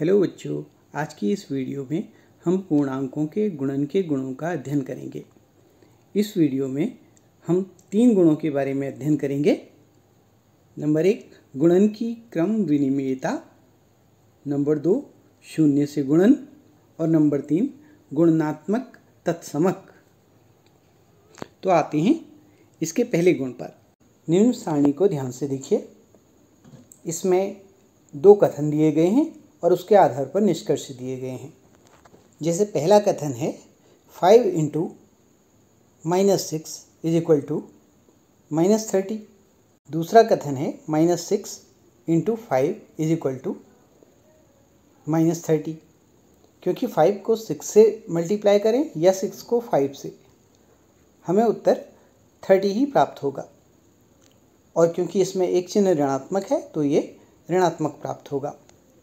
Hello बच्चों, आज की इस वीडियो में हम पूर्णांकों के गुणन के गुणों का अध्ययन करेंगे। इस वीडियो में हम 3 गुणों के बारे में अध्ययन करेंगे। नंबर 1, गुणन की क्रम विनिमेयता। नंबर 2, शून्य से गुणन। और नंबर 3, गुणनात्मक तत्समक। तो आते हैं इसके पहले गुण पर। निम्न सारणी को ध्यान से देखिए। इसमें 2 कथन दिए गए हैं और उसके आधार पर निष्कर्ष दिए गए हैं। जैसे पहला कथन है 5 × -6 = -30। दूसरा कथन है -6 × 5 = -30। क्योंकि 5 को 6 से मल्टीप्लाई करें या 6 को 5 से, हमें उत्तर 30 ही प्राप्त होगा। और क्योंकि इसमें एक चिन्ह ऋणात्मक है तो ये ऋणात्मक प्राप्त होगा।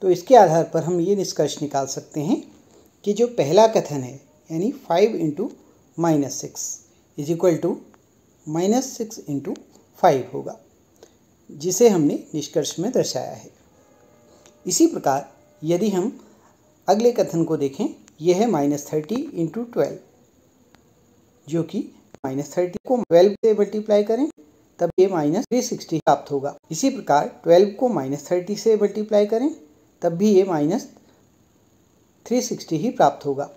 तो इसके आधार पर हम ये निष्कर्ष निकाल सकते हैं कि जो पहला कथन है यानी 5 × -6 = -6 × 5 होगा, जिसे हमने निष्कर्ष में दर्शाया है। इसी प्रकार यदि हम अगले कथन को देखें, यह है -30 × 12, जो कि -30 को 12 से मल्टीप्लाई करें तब ये -360 प्राप्त होगा। इसी प्रकार 12 को -30 से मल्टीप्लाई करें तब भी ये -360 ही प्राप्त होगा।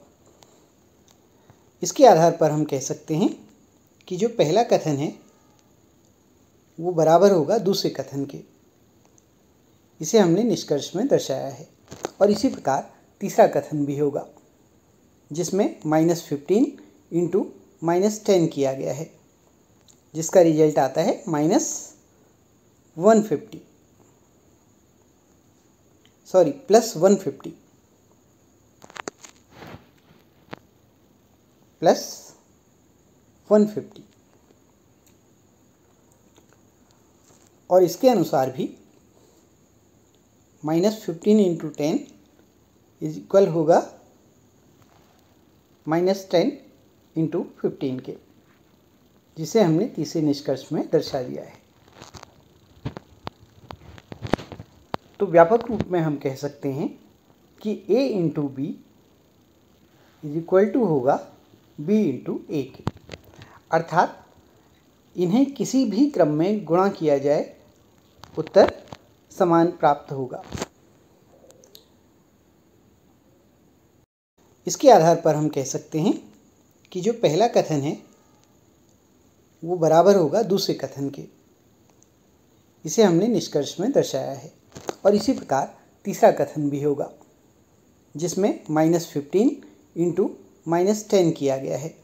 इसके आधार पर हम कह सकते हैं कि जो पहला कथन है वो बराबर होगा दूसरे कथन के। इसे हमने निष्कर्ष में दर्शाया है। और इसी प्रकार तीसरा कथन भी होगा, जिसमें -15 × -10 किया गया है, जिसका रिजल्ट आता है -150 +150। और इसके अनुसार भी -15 × 10 इक्वल होगा -10 × 15 के, जिसे हमने तीसरे निष्कर्ष में दर्शा दिया है। तो व्यापक रूप में हम कह सकते हैं कि a × b = होगा b × a के, अर्थात इन्हें किसी भी क्रम में गुणा किया जाए उत्तर समान प्राप्त होगा। इसके आधार पर हम कह सकते हैं कि जो पहला कथन है वो बराबर होगा दूसरे कथन के। इसे हमने निष्कर्ष में दर्शाया है। और इसी प्रकार तीसरा कथन भी होगा, जिसमें -15 × -10 किया गया है,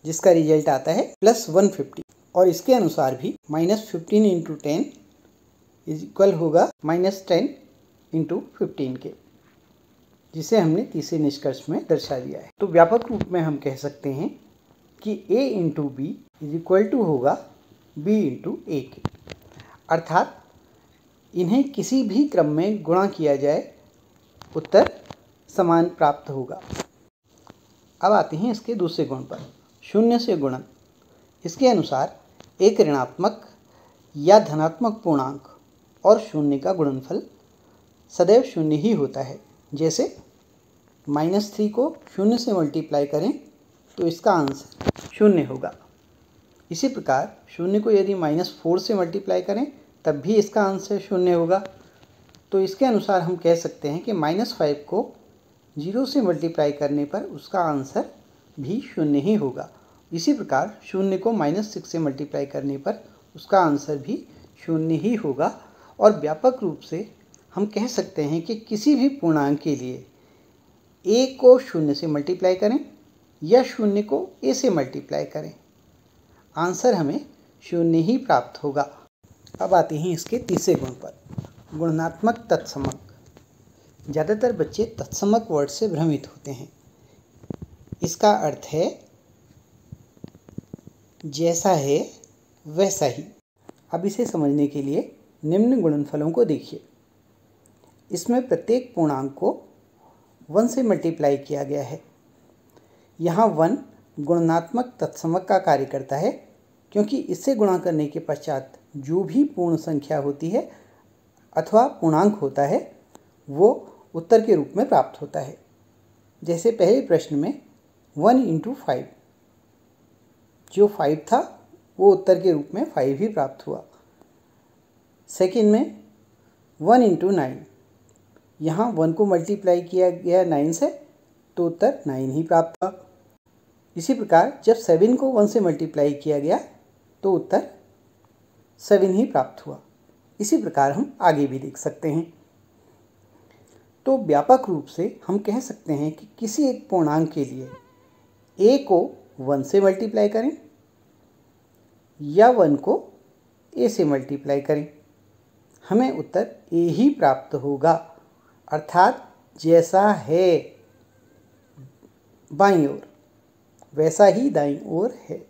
जिसका रिजल्ट आता है +150। और इसके अनुसार भी -15 × 10 इक्वल होगा -10 × 15 के, जिसे हमने तीसरे निष्कर्ष में दर्शा दिया है। तो व्यापक रूप में हम कह सकते हैं कि a × b = होगा b × a के, अर्थात इन्हें किसी भी क्रम में गुणा किया जाए उत्तर समान प्राप्त होगा। अब आते हैं इसके दूसरे गुण पर, शून्य से गुणन। इसके अनुसार एक ऋणात्मक या धनात्मक पूर्णांक और शून्य का गुणनफल सदैव शून्य ही होता है। जैसे -3 को शून्य से मल्टीप्लाई करें तो इसका आंसर शून्य होगा। इसी प्रकार शून्य को यदि -4 से मल्टीप्लाई करें तब भी इसका आंसर शून्य होगा। तो इसके अनुसार हम कह सकते हैं कि -5 को 0 से मल्टीप्लाई करने पर उसका आंसर भी शून्य ही होगा। इसी प्रकार शून्य को -6 से मल्टीप्लाई करने पर उसका आंसर भी शून्य ही होगा। और व्यापक रूप से हम कह सकते हैं कि किसी भी पूर्णांक के लिए a को शून्य से मल्टीप्लाई करें या शून्य को a से मल्टीप्लाई करें, आंसर हमें शून्य ही प्राप्त होगा। अब आते हैं इसके तीसरे गुण पर, गुणनात्मक तत्समक। ज़्यादातर बच्चे तत्समक वर्ड से भ्रमित होते हैं। इसका अर्थ है जैसा है वैसा ही। अब इसे समझने के लिए निम्न गुणनफलों को देखिए। इसमें प्रत्येक पूर्णांक को 1 से मल्टीप्लाई किया गया है। यहाँ 1 गुणनात्मक तत्समक का कार्य करता है, क्योंकि इससे गुणा करने के पश्चात जो भी पूर्ण संख्या होती है अथवा पूर्णांक होता है वो उत्तर के रूप में प्राप्त होता है। जैसे पहले प्रश्न में 1 × 5, जो 5 था वो उत्तर के रूप में 5 ही प्राप्त हुआ। सेकंड में 1 × 9, यहाँ 1 को मल्टीप्लाई किया गया 9 से तो उत्तर 9 ही प्राप्त हुआ। इसी प्रकार जब 7 को 1 से मल्टीप्लाई किया गया तो उत्तर 7 ही प्राप्त हुआ। इसी प्रकार हम आगे भी देख सकते हैं। तो व्यापक रूप से हम कह सकते हैं कि किसी एक पूर्णांक के लिए a को 1 से मल्टीप्लाई करें या 1 को a से मल्टीप्लाई करें, हमें उत्तर a ही प्राप्त होगा। अर्थात जैसा है बाईं ओर वैसा ही दाईं ओर है।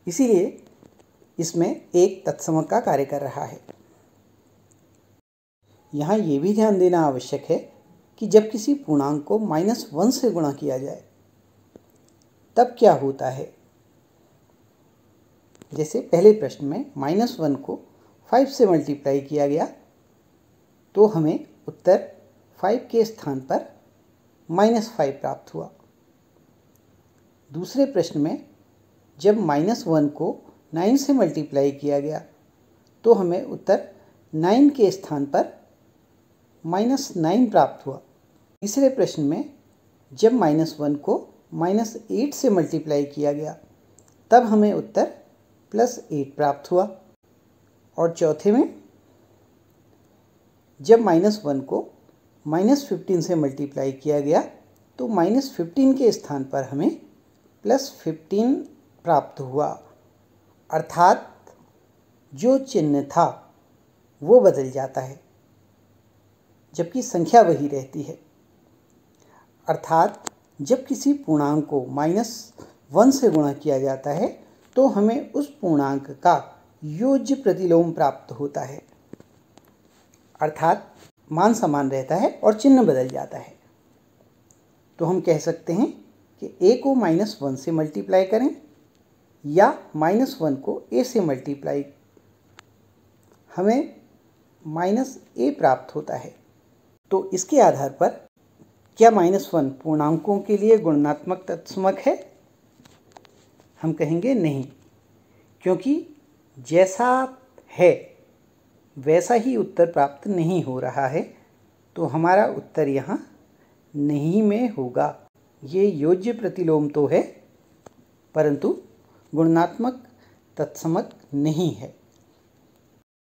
इसीलिए इसमें एक तत्समक का कार्य कर रहा है। यहाँ ये भी ध्यान देना आवश्यक है कि जब किसी पूर्णांक को -1 से गुणा किया जाए तब क्या होता है। जैसे पहले प्रश्न में -1 को 5 से मल्टीप्लाई किया गया तो हमें उत्तर 5 के स्थान पर -5 प्राप्त हुआ। दूसरे प्रश्न में जब -1 को 9 से मल्टीप्लाई किया गया तो हमें उत्तर 9 के स्थान पर -9 प्राप्त हुआ। तीसरे प्रश्न में जब -1 को -8 से मल्टीप्लाई किया गया तब हमें उत्तर +8 प्राप्त हुआ। और चौथे में जब -1 को -15 से मल्टीप्लाई किया गया तो -15 के स्थान पर हमें +15 प्राप्त हुआ। अर्थात जो चिन्ह था वो बदल जाता है जबकि संख्या वही रहती है। अर्थात जब किसी पूर्णांक को -1 से गुणा किया जाता है तो हमें उस पूर्णांक का योज्य प्रतिलोम प्राप्त होता है। अर्थात मान समान रहता है और चिन्ह बदल जाता है। तो हम कह सकते हैं कि a को -1 से मल्टीप्लाई करें या -1 को a से मल्टीप्लाई, हमें -a प्राप्त होता है। तो इसके आधार पर क्या -1 पूर्णांकों के लिए गुणात्मक तत्समक है? हम कहेंगे नहीं, क्योंकि जैसा है वैसा ही उत्तर प्राप्त नहीं हो रहा है, तो हमारा उत्तर यहाँ नहीं में होगा। ये योज्य प्रतिलोम तो है परंतु गुणात्मक तत्समक नहीं है।